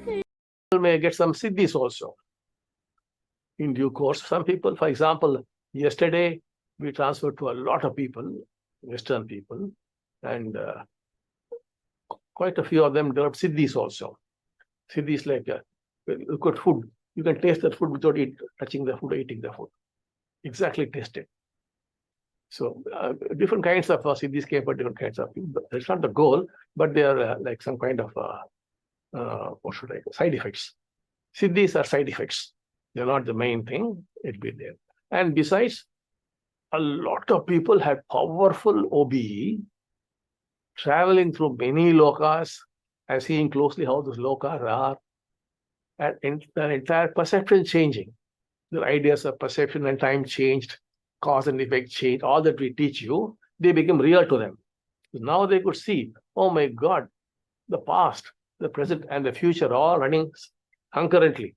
People may get some siddhis also in due course. Some people, for example, yesterday we transferred to a lot of people, Western people, and quite a few of them developed siddhis also. Siddhis like look at food. You can taste that food without touching the food or eating the food. Exactly taste it. So different kinds of siddhis came for different kinds of people. That's not the goal, but they are like some kind of what should I say, side effects. Siddhis are side effects. They're not the main thing. It'll be there. And besides, a lot of people had powerful OBE, traveling through many lokas and seeing closely how those lokas are, and their entire perception changing. Their ideas of perception and time changed, cause and effect changed. All that we teach you, they become real to them. Now they could see, oh my God, the past, the present, and the future all running concurrently.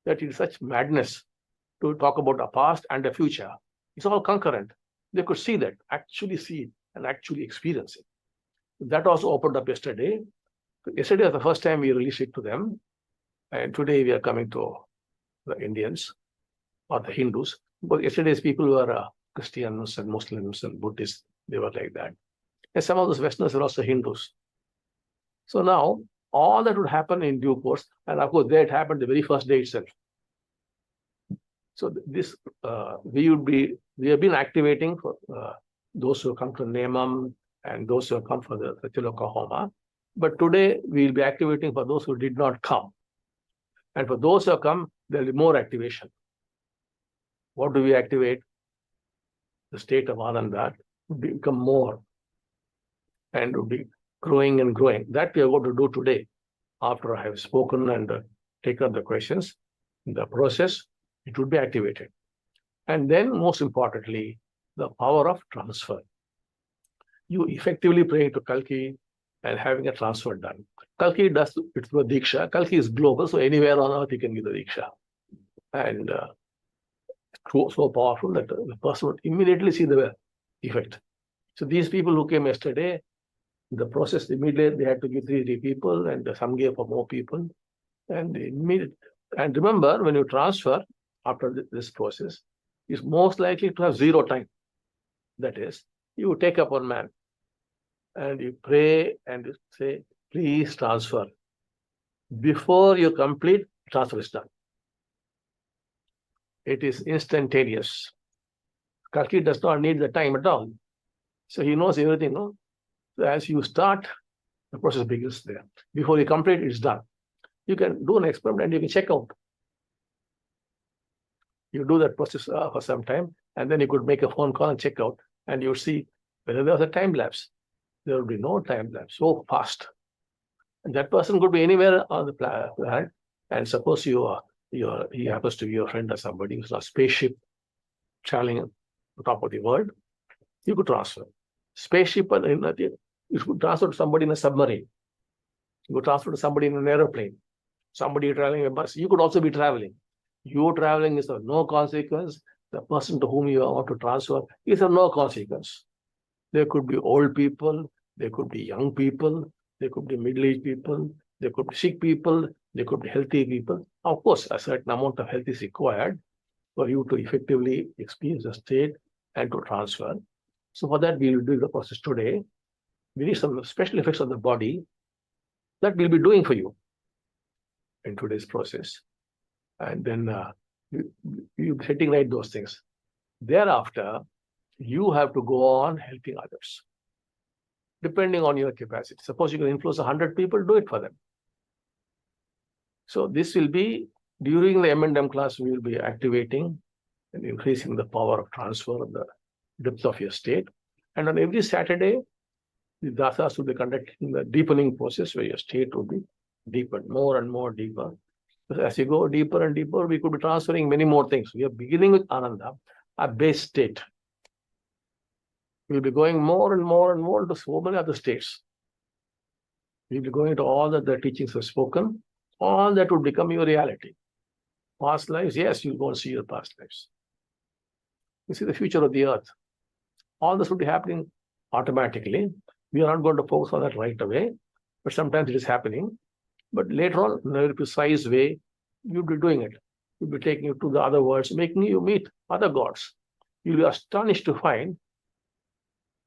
That is such madness to talk about a past and a future. It's all concurrent. They could see that, actually see it, and actually experience it. That also opened up yesterday. Yesterday was the first time we released it to them. And today we are coming to the Indians or the Hindus. But yesterday's people were Christians and Muslims and Buddhists. They were like that. And some of those Westerners were also Hindus. So now, all that would happen in due course. And of course, that happened the very first day itself. So this, we have been activating for those who come to Nemam and those who have come for the Tiloka Homa. But today, we will be activating for those who did not come. And for those who have come, there will be more activation. What do we activate? The state of Ananda will become more and will be growing and growing. That we are going to do today after I have spoken and taken up the questions. In the process, it would be activated. And then, most importantly, the power of transfer. You effectively praying to Kalki and having a transfer done. Kalki does it through a Diksha. Kalki is global, so anywhere on earth you can give the Diksha. And so powerful that the person would immediately see the effect. So these people who came yesterday, the process immediately they had to give 3 people, and some gave for more people. And immediately, and remember, when you transfer after this process, is most likely to have 0 time. That is, you take up one man and you pray and you say, please transfer. Before you complete, transfer is done. It is instantaneous. Kalki does not need the time at all. So he knows everything. No? So as you start, the process begins there. Before you complete, it's done. You can do an experiment and you can check out. You do that process for some time, and then you could make a phone call and check out, and you'll see whether there was a time lapse. There will be no time lapse, so fast. And that person could be anywhere on the planet. And suppose he happens to be your friend or somebody who's on a spaceship traveling on top of the world, you could transfer. Spaceship, you could transfer to somebody in a submarine. You could transfer to somebody in an aeroplane. Somebody traveling a bus. You could also be traveling. Your traveling is of no consequence. The person to whom you want to transfer is of no consequence. There could be old people, there could be young people, there could be middle-aged people, there could be sick people, there could be healthy people. Of course, a certain amount of health is required for you to effectively experience the state and to transfer. So for that, we will do the process today. We need some special effects on the body that we'll be doing for you in today's process. And then you'll be setting right those things. Thereafter, you have to go on helping others, depending on your capacity. Suppose you can influence 100 people, do it for them. So this will be, during the M&M class, we will be activating and increasing the power of transfer of the depth of your state. And on every Saturday, the dasas will be conducting the deepening process where your state will be deepened, more and more deeper. As you go deeper and deeper, we could be transferring many more things. We are beginning with Ananda, a base state. We'll be going more and more and more to so many other states. We'll be going to all that the teachings have spoken. All that will become your reality. Past lives, yes, you'll go and see your past lives. You see the future of the earth. All this will be happening automatically. We are not going to focus on that right away, but sometimes it is happening. But later on, in a very precise way, you'll be doing it. You'll be taking you to the other worlds, making you meet other gods. You'll be astonished to find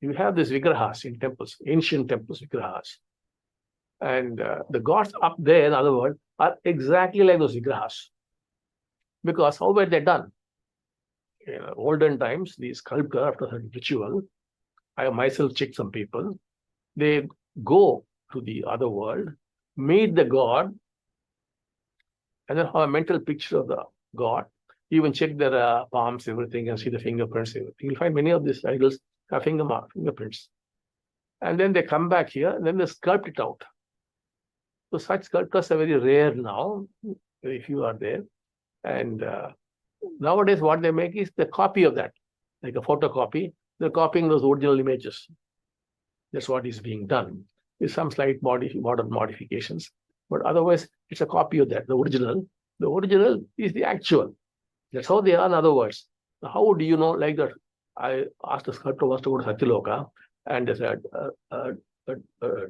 you have these vigrahas in temples, ancient temples, vigrahas. And the gods up there, in other words, are exactly like those vigrahas. Because how were they done? In olden times, the sculptor, after a ritual, I myself checked some people, they go to the other world, meet the god, and then have a mental picture of the god, even check their palms, everything, and see the fingerprints, everything. You'll find many of these idols have fingerprints. And then they come back here, and then they sculpt it out. So such sculptures are very rare now, very few are there. And nowadays, what they make is the copy of that, like a photocopy. They're copying those original images. That's what is being done. With some slight modern modifications. But otherwise, it's a copy of that, the original. The original is the actual. That's how they are, in other words. How do you know, like that? I asked the sculptor once to go to Satyaloka, and there's a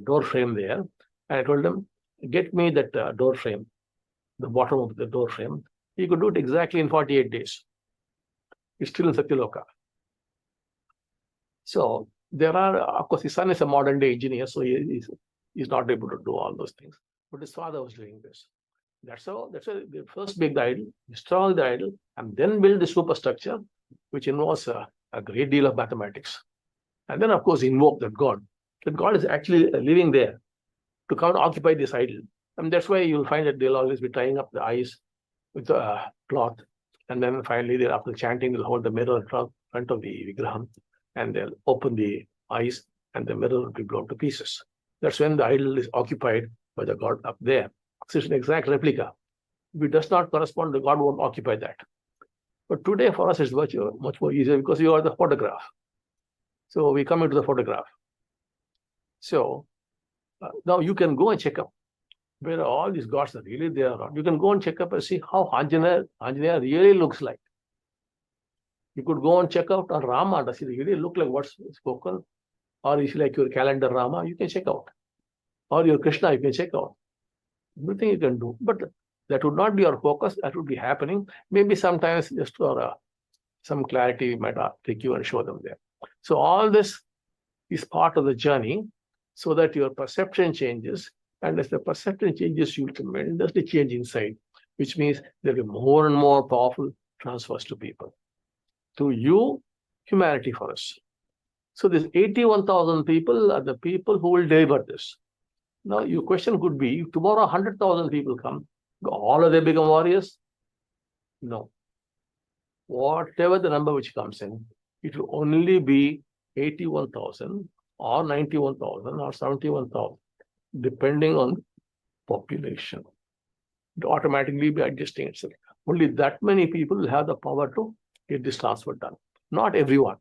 door frame there. And I told them, get me that door frame, the bottom of the door frame. He could do it exactly in 48 days. It's still in Satyaloka. So there are, of course, his son is a modern day engineer, so he's not able to do all those things. But his father was doing this. That's how the first big idol, destroy the idol, and then build the superstructure, which involves a great deal of mathematics. And then, of course, invoke that God. That God is actually living there to come and occupy this idol. And that's why you'll find that they'll always be tying up the eyes with a cloth. And then finally, after chanting, they'll hold the mirror in front of the vigraham, and they'll open the eyes, and the mirror will be blown to pieces. That's when the idol is occupied by the God up there. So it's an exact replica. If it does not correspond, the God won't occupy that. But today, for us, it's much more easier because you are the photograph. So we come into the photograph. So now you can go and check up where all these gods are really there. You can go and check up and see how Anjaneya really looks like. You could go and check out on Rama. Does he really look like what's spoken? Or is he like your calendar Rama? You can check out. Or your Krishna, you can check out. Everything you can do. But that would not be our focus. That would be happening. Maybe sometimes just for some clarity, we might take you and show them there. So all this is part of the journey so that your perception changes. And as the perception changes, you will tremendously change inside, which means there will be more and more powerful transfers to people. To you, humanity for us. So these 81,000 people are the people who will deliver this. Now, your question could be, if tomorrow 100,000 people come, all of them become warriors? No. Whatever the number which comes in, it will only be 81,000 or 91,000 or 71,000, depending on population. It automatically be adjusting itself. Only that many people will have the power to get this transfer done. Not everyone.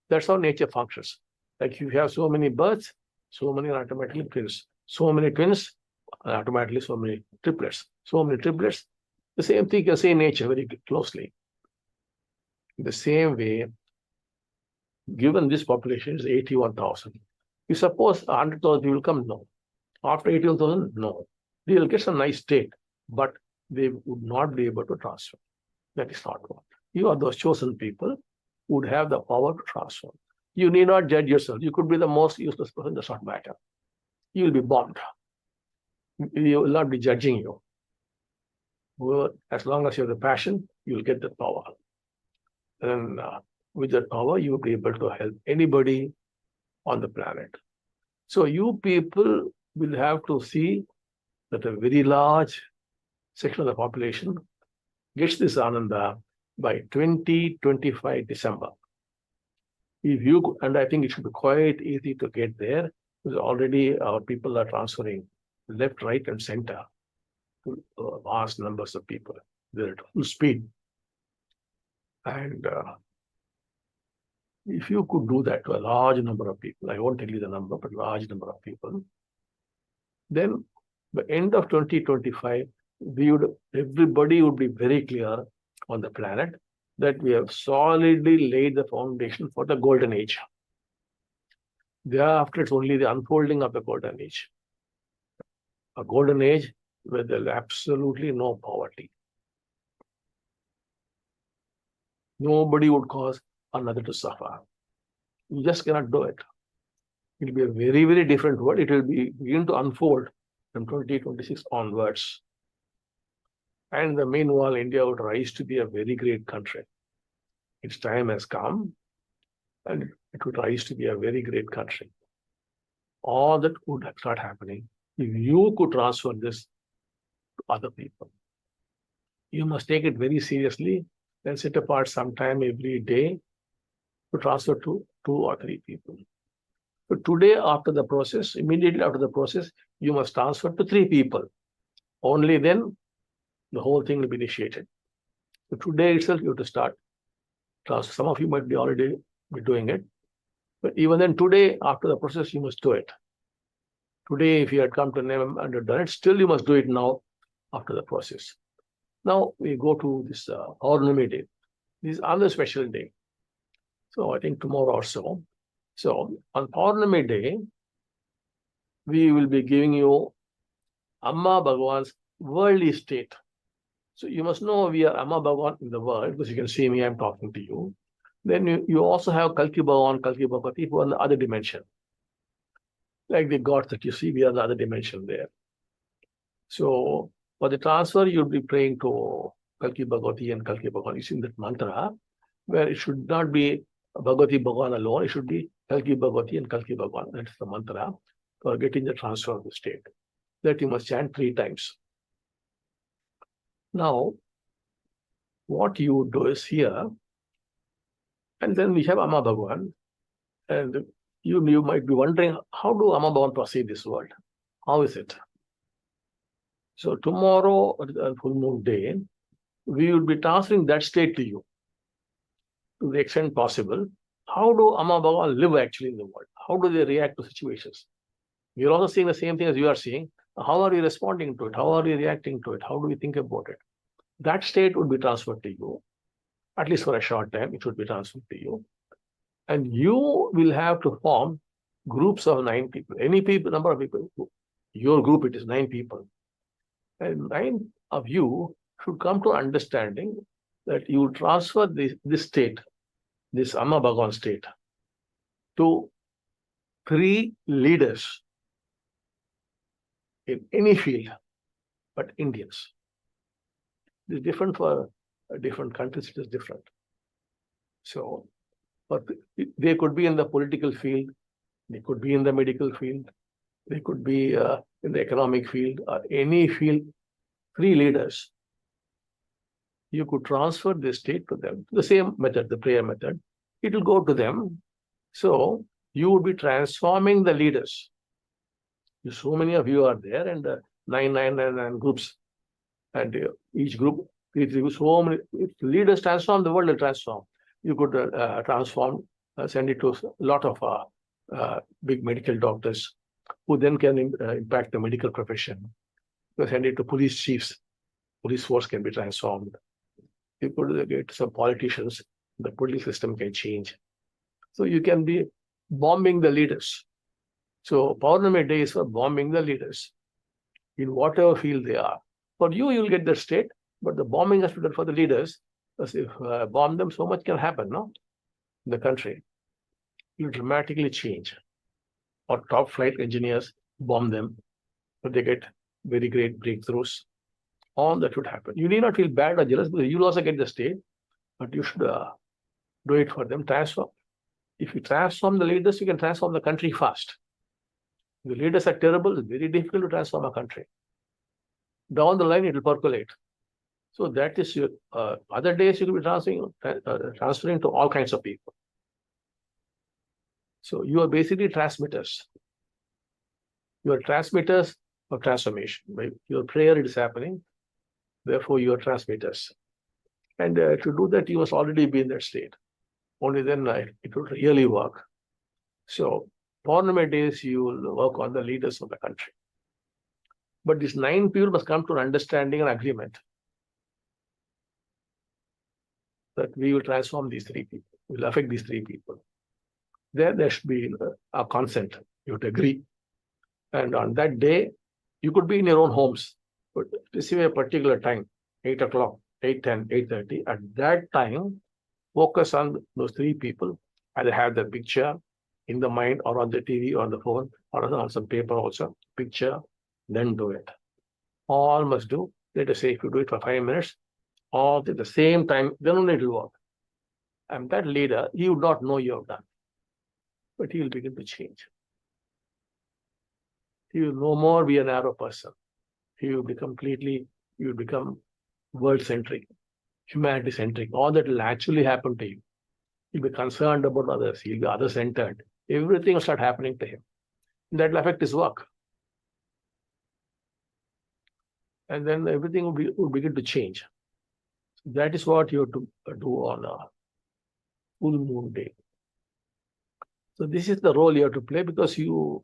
That's how nature functions. Like if you have so many births, so many are automatically twins. So many twins, automatically so many triplets. So many triplets. The same thing you can say in nature very closely. In the same way, given this population is 81,000, you suppose 100,000 people come? No. After 81,000, no. They will get some nice state, but they would not be able to transfer. That is not what. You are those chosen people who would have the power to transform. You need not judge yourself. You could be the most useless person, does not matter. You will be bombed. You will not be judging you. As long as you have the passion, you will get that power. And with that power, you will be able to help anybody on the planet. So you people will have to see that a very large section of the population gets this Ananda by 2025 December. And I think it should be quite easy to get there, because already our people are transferring left, right, and center to vast numbers of people. They're at full speed. And if you could do that to a large number of people, I won't tell you the number, but large number of people, then by the end of 2025, everybody would be very clear on the planet that we have solidly laid the foundation for the golden age. Thereafter, it's only the unfolding of the golden age. a golden age where there's absolutely no poverty. Nobody would cause another to suffer. You just cannot do it. It will be a very, very different world. It will begin to unfold from 2026 onwards. And in the meanwhile, India would rise to be a very great country. Its time has come, and it would rise to be a very great country. All that would start happening if you could transfer this to other people. You must take it very seriously and set apart some time every day to transfer to 2 or 3 people. So today, after the process, immediately after the process, you must transfer to 3 people. Only then the whole thing will be initiated. So today itself, you have to start transfer. Some of you might be already be doing it. But even then, today, after the process, you must do it. Today, if you had come to name and done it, still you must do it now after the process. Now we go to this Purnami day. This is another special day. So I think tomorrow or so. So on Purnami day, we will be giving you Amma Bagawan's worldly state. So you must know we are Amma Bagawan in the world, because you can see me, I'm talking to you. Then you also have Kalki Bhagavan, Kalki Bhagavati, who are in the other dimension. Like the gods that you see, we are the other dimension there. So for the transfer, you'll be praying to Kalki Bhagavati and Kalki Bhagavan. You see in that mantra, where it should not be Bhagavati Bhagavan alone, it should be Kalki Bhagavati and Kalki Bhagavan. That's the mantra for getting the transfer of the state. That you must chant 3 times. Now, what you do is here, and then we have Amma Bagawan, and you might be wondering, how do Amma Bagawan perceive this world? How is it? So tomorrow, full moon day, we will be transferring that state to you to the extent possible. How do Amma Bagawan live actually in the world? How do they react to situations? We are also seeing the same thing as you are seeing. How are we responding to it? How are we reacting to it? How do we think about it? That state would be transferred to you. At least for a short time, it would be transferred to you. And you will have to form groups of 9 people. Any people, number of people. Your group, it is 9 people. And 9 of you should come to understanding that you transfer this state, this Amma Bagawan state, to 3 leaders in any field, but Indians. It is different for different countries, it is different. So, but they could be in the political field, they could be in the medical field, they could be in the economic field, or any field. 3 leaders. You could transfer the state to them. The same method, the prayer method. It will go to them. So you would be transforming the leaders. So many of you are there, and 9 groups. And each group, 3 groups, so many. If leaders transform, the world will transform. You could transform, send it to a lot of big medical doctors, who then can impact the medical profession. You send it to police chiefs. Police force can be transformed. You could get some politicians. The political system can change. So you can be bombing the leaders. So Purnami day is for bombing the leaders in whatever field they are. For you, you'll get the state, but the bombing has to be done for the leaders. Because if bomb them, so much can happen, no? In the country. You dramatically change. Or top flight engineers bomb them, but they get very great breakthroughs. All that would happen. You need not feel bad or jealous, because you'll also get the state, but you should do it for them. Transform. If you transform the leaders, you can transform the country fast. If the leaders are terrible, it's very difficult to transform a country. Down the line, it will percolate. So that is your other days you will be transferring to all kinds of people. So you are basically transmitters. You are transmitters of transformation. By your prayer, it is happening. Therefore, you are transmitters. And to do that, you must already be in that state. Only then it will really work. So, Purnami days, you will work on the leaders of the country. But these 9 people must come to an understanding and agreement that we will transform these 3 people, we will affect these 3 people. There should be a consent. You have to agree. And on that day, You could be in your own homes, but receive a particular time, 8 o'clock, 8:10, 8:30. At that time, focus on those three people. Either have the picture in the mind or on the TV or on the phone or on some paper also, picture, then do it. All must do. Let us say if you do it for 5 minutes, all at the same time, then only it will work. And that leader, he would not know you have done, but he will begin to change. He will no more be a narrow person. He will be completely, you will become world-centric, humanity-centric. All that will actually happen to you. He'll be concerned about others. He'll be other-centered. Everything will start happening to him. And that will affect his work. And then everything will begin to change. That is what you have to do on a full moon day. So this is the role you have to play, because you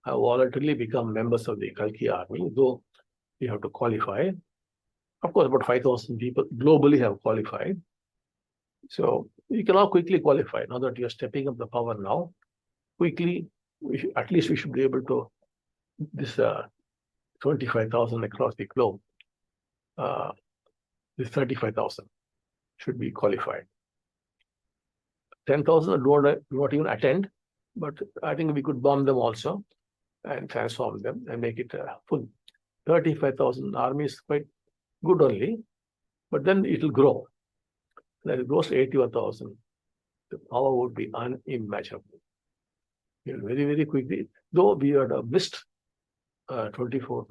have voluntarily become members of the Kalki army, though you have to qualify. Of course, about 5,000 people globally have qualified. So you cannot quickly qualify. Now that you're stepping up the power now, quickly, at least we should be able to, this 25,000 across the globe, this 35,000 should be qualified. 10,000 do not even attend, but I think we could bomb them also and transform them and make it full. 35,000 army is quite good only, but then it will grow. When it goes to 81,000, the power would be unimaginable. Very, very quickly, though we had missed 24th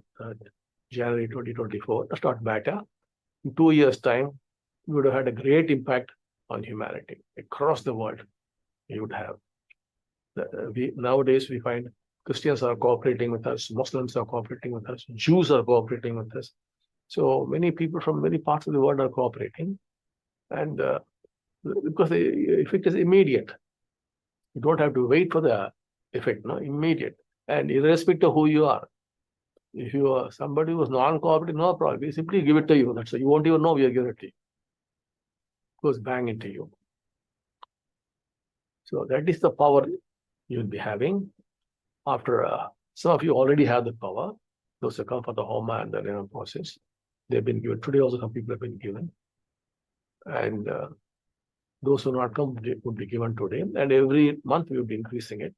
January 2024, that's not matter. In 2 years' time, we would have had a great impact on humanity across the world. We would have. Nowadays, we find Christians are cooperating with us, Muslims are cooperating with us, Jews are cooperating with us. So many people from many parts of the world are cooperating. And because the effect is immediate. You don't have to wait for the effect, no, immediate. And irrespective of who you are. If you are somebody who is non-cooperative, no problem. We simply give it to you. That's it. You won't even know we are giving it to you. It goes bang into you. So that is the power you'll be having. After some of you already have the power. Those who come for the Homa and the Renal process, they've been given. Today also some people have been given. And those who not come would be given today. And every month we will be increasing it.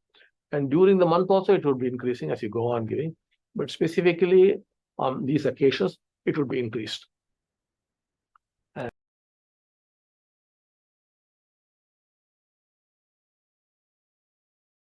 And during the month also it will be increasing as you go on giving. But specifically on these occasions, it will be increased.